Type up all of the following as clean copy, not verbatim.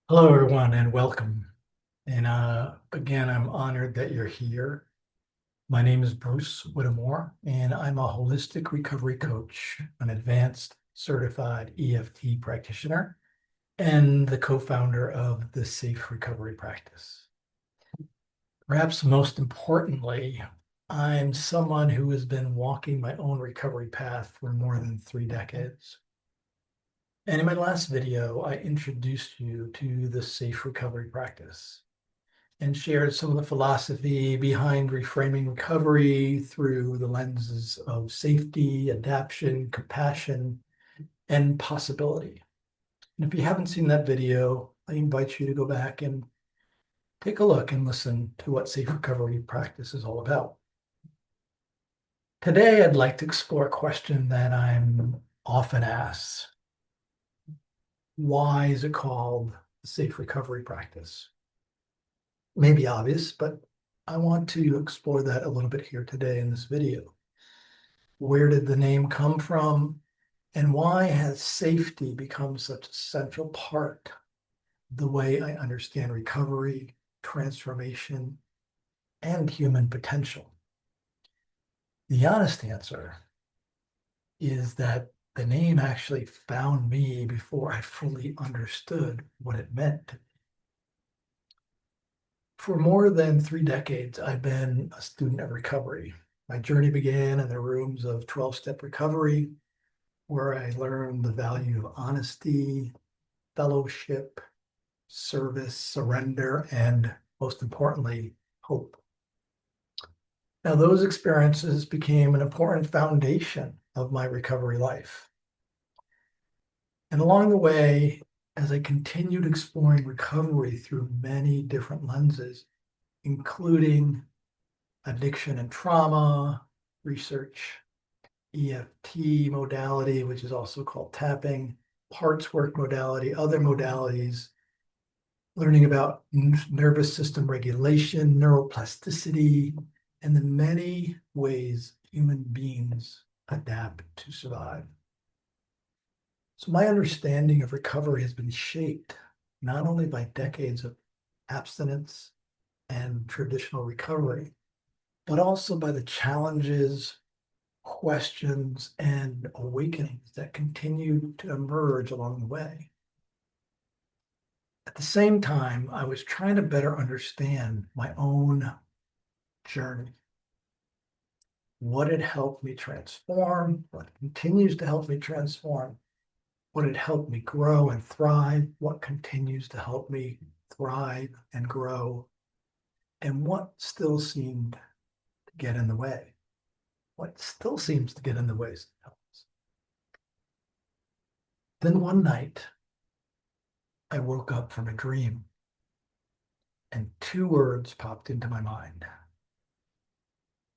Hello, everyone, and welcome. And again, I'm honored that you're here. My name is Bruce Whittemore, and I'm a holistic recovery coach, an advanced certified EFT practitioner, and the co-founder of the Safe Recovery Practice. Perhaps most importantly, I'm someone who has been walking my own recovery path for more than 3 decades. And in my last video, I introduced you to the Safe Recovery Practice and shared some of the philosophy behind reframing recovery through the lenses of safety, adaptation, compassion, and possibility. And if you haven't seen that video, I invite you to go back and take a look and listen to what safe recovery practice is all about. Today, I'd like to explore a question that I'm often asked. Why is it called the safe recovery practice? May be obvious, but I want to explore that a little bit here today in this video. Where did the name come from? And why has safety become such a central part of the way I understand recovery, transformation, and human potential? The honest answer is that the name actually found me before I fully understood what it meant. For more than 3 decades, I've been a student of recovery. My journey began in the rooms of 12-step recovery, where I learned the value of honesty, fellowship, service, surrender, and most importantly, hope. Now, those experiences became an important foundation of my recovery life. And along the way, as I continued exploring recovery through many different lenses, including addiction and trauma, research, EFT modality, which is also called tapping, parts work modality, other modalities, learning about nervous system regulation, neuroplasticity, and the many ways human beings adapt to survive. So my understanding of recovery has been shaped not only by decades of abstinence and traditional recovery, but also by the challenges, questions, and awakenings that continue to emerge along the way. At the same time, I was trying to better understand my own journey, what had helped me transform, what continues to help me transform, what had helped me grow and thrive, what continues to help me thrive and grow, and what still seemed to get in the way. What still seems to get in the way sometimes. Then one night, I woke up from a dream and two words popped into my mind: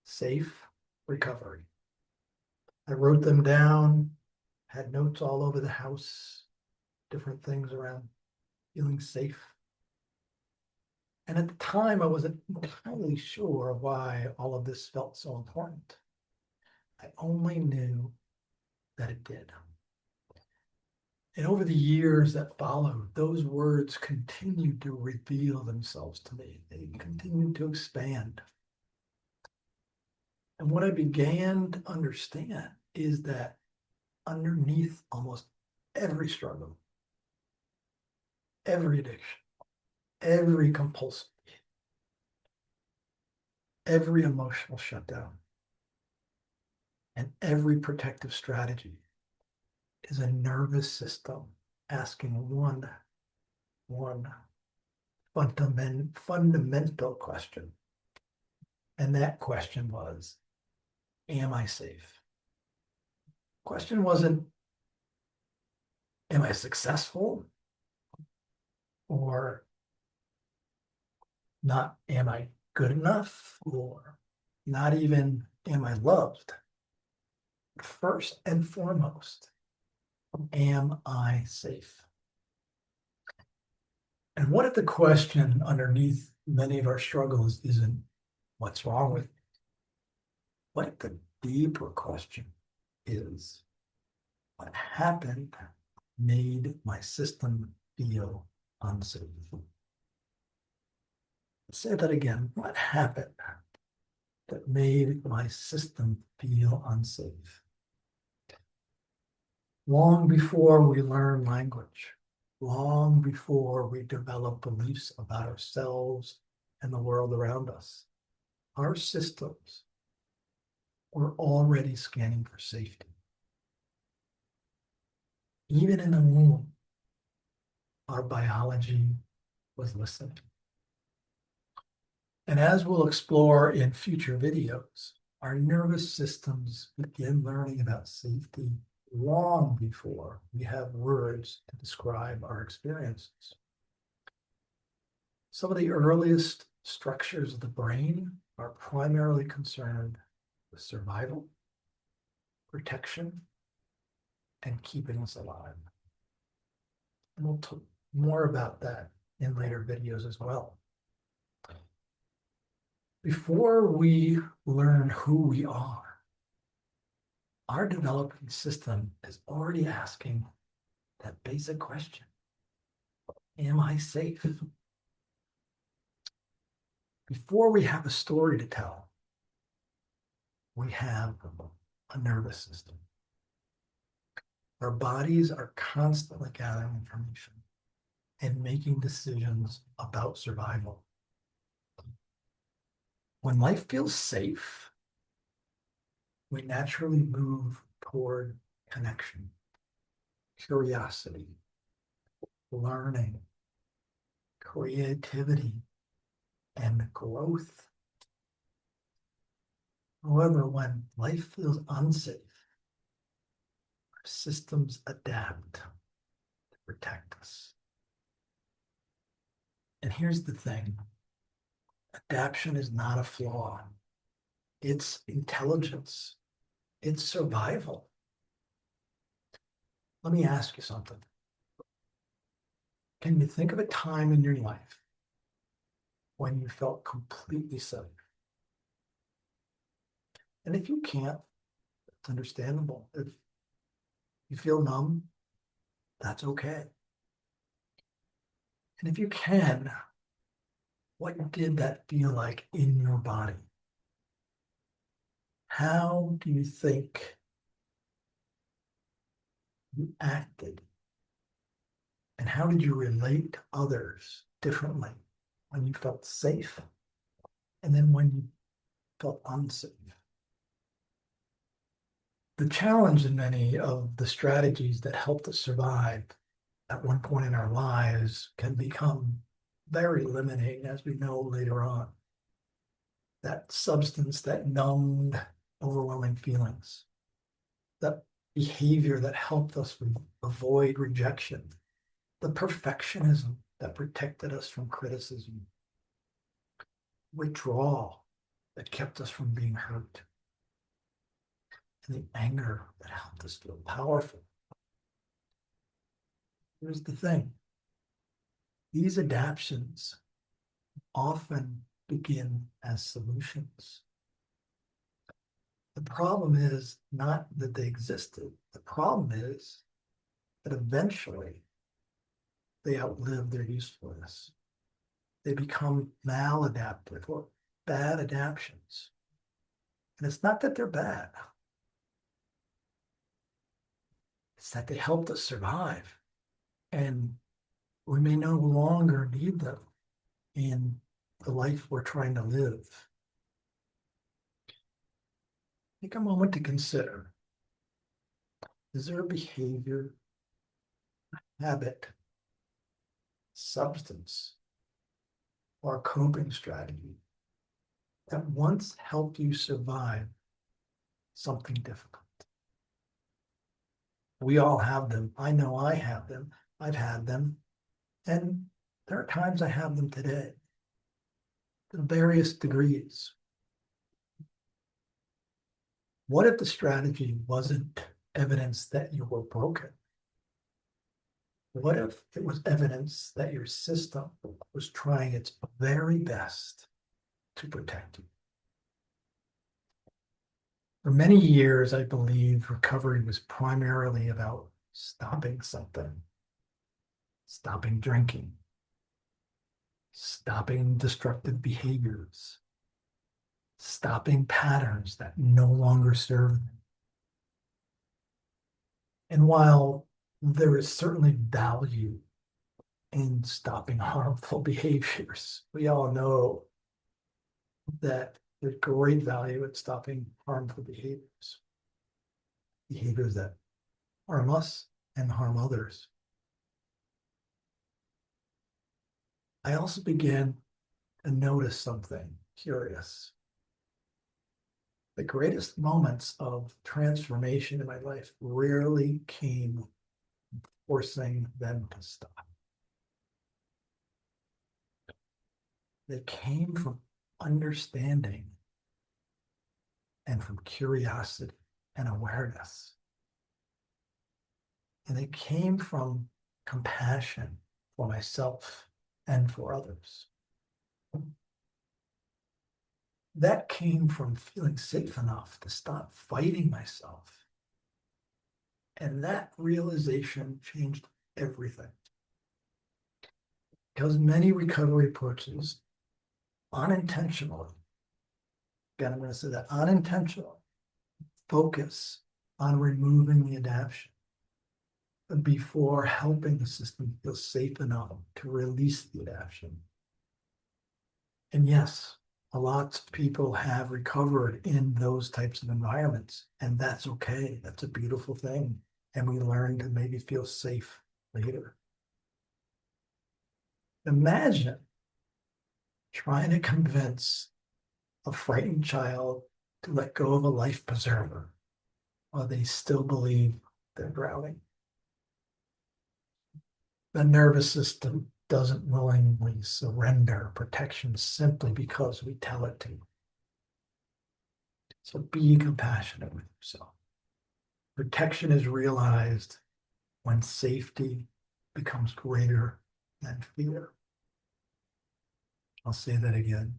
safe recovery. I wrote them down, had notes all over the house, different things around feeling safe. And at the time, I wasn't entirely sure why all of this felt so important. I only knew that it did. And over the years that followed, those words continued to reveal themselves to me. They continued to expand. And what I began to understand is that underneath almost every struggle, every addiction, every compulsive, every emotional shutdown, and every protective strategy is a nervous system asking one fundamental question. And that question was, am I safe? Question wasn't, am I successful? Or not, am I good enough? Or not even, am I loved? First and foremost, am I safe? And what if the question underneath many of our struggles isn't what's wrong with me? What if the deeper question is what happened made my system feel unsafe. Say that again. What happened that made my system feel unsafe? Long before we learn language, long before we develop beliefs about ourselves and the world around us, our systems were already scanning for safety. Even in the womb, our biology was listening. And as we'll explore in future videos, our nervous systems begin learning about safety long before we have words to describe our experiences. Some of the earliest structures of the brain are primarily concerned with survival, protection, and keeping us alive. And we'll talk more about that in later videos as well. Before we learn who we are, our developing system is already asking that basic question: am I safe? Before we have a story to tell, we have a nervous system. Our bodies are constantly gathering information and making decisions about survival. When life feels safe, we naturally move toward connection, curiosity, learning, creativity, and growth. However, when life feels unsafe, our systems adapt to protect us. And here's the thing: adaptation is not a flaw, it's intelligence, it's survival. Let me ask you something. Can you think of a time in your life when you felt completely safe? And if you can't, it's understandable. If you feel numb, that's okay. And if you can, what did that feel like in your body? How do you think you acted? And how did you relate to others differently when you felt safe and then when you felt unsafe? The challenge in many of the strategies that helped us survive at one point in our lives can become very limiting, as we know later on. That substance that numbed overwhelming feelings, that behavior that helped us avoid rejection, the perfectionism that protected us from criticism, withdrawal that kept us from being hurt, and the anger that helped us feel powerful. Here's the thing: these adaptations often begin as solutions. The problem is not that they existed. The problem is that eventually they outlive their usefulness. They become maladaptive or bad adaptations. And it's not that they're bad. It's that they helped us survive. And we may no longer need them in the life we're trying to live. Take a moment to consider: is there a behavior, habit, substance, or coping strategy that once helped you survive something difficult? We all have them. I know I have them. I've had them. And there are times I have them today to various degrees. What if the strategy wasn't evidence that you were broken? What if it was evidence that your system was trying its very best to protect you? For many years, I believe recovery was primarily about stopping something, stopping drinking, stopping destructive behaviors, stopping patterns that no longer serve them. And while there is certainly value in stopping harmful behaviors, we all know that there's great value in stopping harmful behaviors, behaviors that harm us and harm others. I also began to notice something curious. The greatest moments of transformation in my life rarely came forcing them to stop. They came from understanding and from curiosity and awareness. And they came from compassion for myself and for others. That came from feeling safe enough to stop fighting myself. And that realization changed everything. Because many recovery approaches unintentionally, again, I'm going to say that unintentionally, focus on removing the adaptation before helping the system feel safe enough to release the adaptation. And yes, a lot of people have recovered in those types of environments, and that's okay. That's a beautiful thing. And we learn to maybe feel safe later. Imagine trying to convince a frightened child to let go of a life preserver while they still believe they're drowning. The nervous system doesn't willingly surrender protection simply because we tell it to. So be compassionate with yourself. Protection is realized when safety becomes greater than fear. I'll say that again.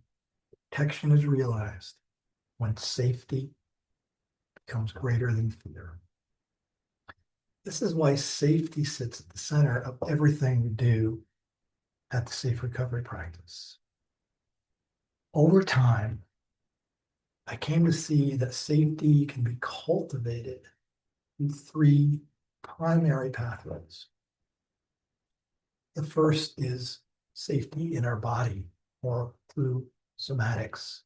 Protection is realized when safety becomes greater than fear. This is why safety sits at the center of everything we do at the Safe Recovery Practice. Over time, I came to see that safety can be cultivated in three primary pathways. The first is safety in our body or through somatics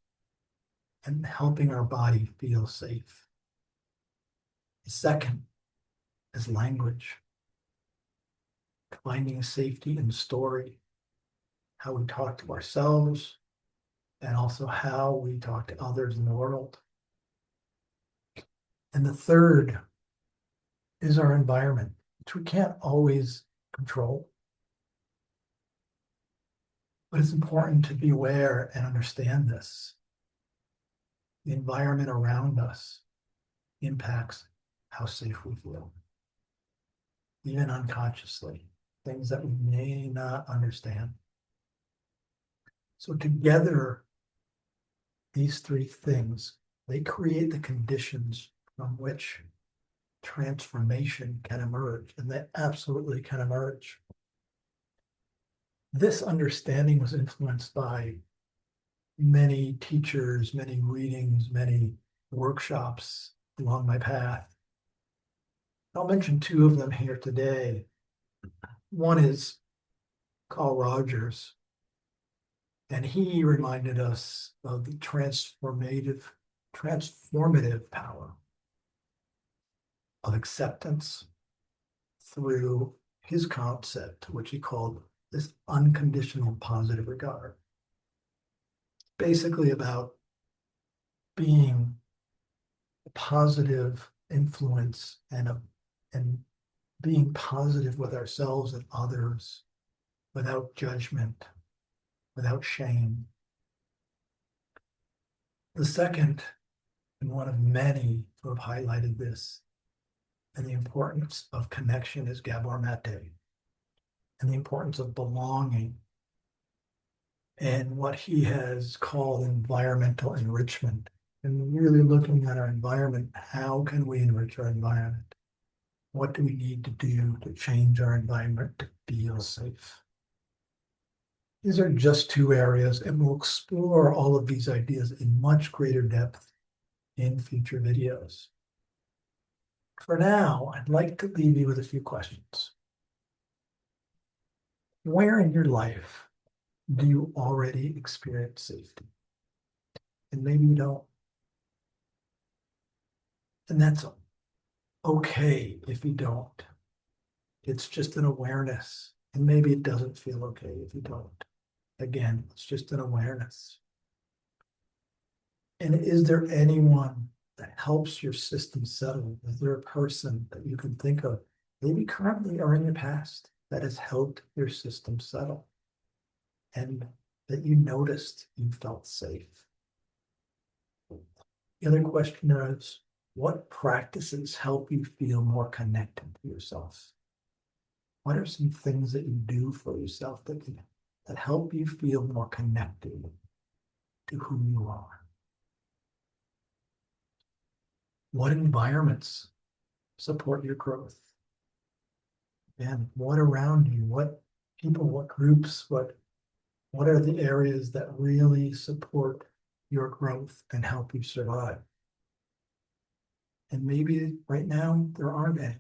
and helping our body feel safe. The second is language, finding safety in story, how we talk to ourselves, and also how we talk to others in the world. And the third is our environment, which we can't always control. But it's important to be aware and understand this. The environment around us impacts how safe we feel, even unconsciously, things that we may not understand. So together, these three things, they create the conditions from which transformation can emerge, and they absolutely can emerge. This understanding was influenced by many teachers, many readings, many workshops along my path. I'll mention two of them here today. One is Carl Rogers, and he reminded us of the transformative power of acceptance through his concept, which he called this unconditional positive regard. Basically about being a positive influence and being positive with ourselves and others without judgment, without shame. The second, and one of many who have highlighted this, and the importance of connection is Gabor Mate, and the importance of belonging, and what he has called environmental enrichment, and really looking at our environment. How can we enrich our environment? What do we need to do to change our environment to feel safe? These are just two areas, and we'll explore all of these ideas in much greater depth in future videos. For now, I'd like to leave you with a few questions. Where in your life do you already experience safety? And maybe you don't. And that's okay if you don't. It's just an awareness. And maybe it doesn't feel okay if you don't. Again, it's just an awareness. And is there anyone that helps your system settle? Is there a person that you can think of, maybe currently or in the past, that has helped your system settle? And that you noticed you felt safe? The other question is, what practices help you feel more connected to yourself? What are some things that you do for yourself that help you feel more connected to who you are? What environments support your growth? And what around you, what people, what groups, what are the areas that really support your growth and help you survive? And maybe right now there aren't any,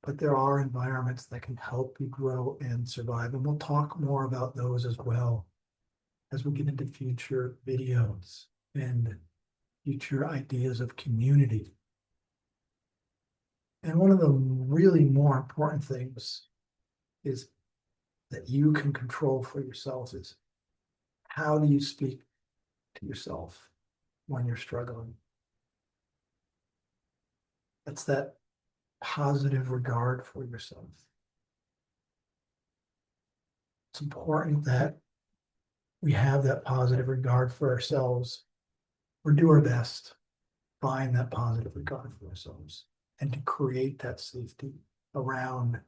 but there are environments that can help you grow and survive. And we'll talk more about those as well as we get into future videos and future ideas of community. And one of the really more important things is that you can control for yourself is, how do you speak to yourself when you're struggling? That's that positive regard for yourself. It's important that we have that positive regard for ourselves, or do our best, find that positive regard for ourselves, and to create that safety around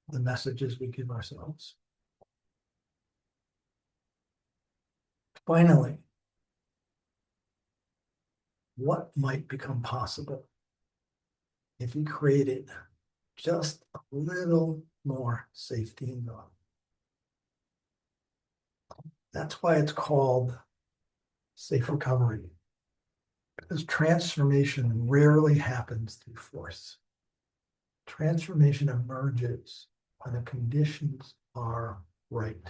the messages we give ourselves. Finally, what might become possible if you created just a little more safety in God? That's why it's called safe recovery, because transformation rarely happens through force. Transformation emerges when the conditions are right.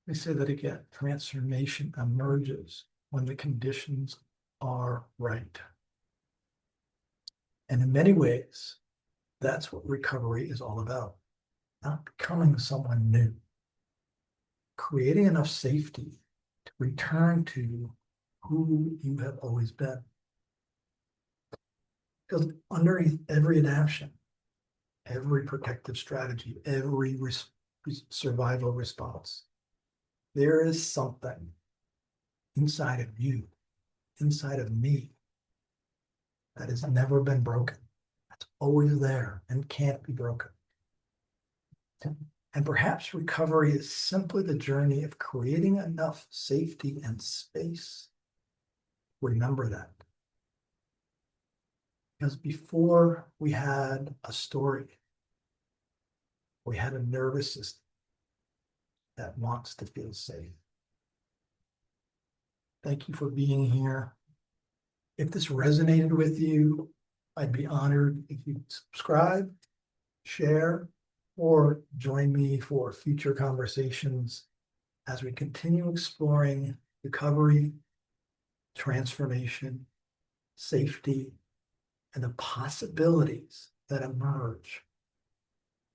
Let me say that again. Transformation emerges when the conditions are right. And in many ways, that's what recovery is all about. Not becoming someone new. Creating enough safety to return to who you have always been. Because underneath every adaptation, every protective strategy, every survival response, there is something inside of you, inside of me, that has never been broken. That's always there and can't be broken. And perhaps recovery is simply the journey of creating enough safety and space. Remember that. Because before we had a story, we had a nervous system that wants to feel safe. Thank you for being here. If this resonated with you, I'd be honored if you subscribe, share, or join me for future conversations as we continue exploring recovery, transformation, safety, and the possibilities that emerge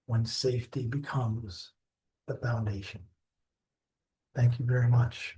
when safety becomes the foundation. Thank you very much.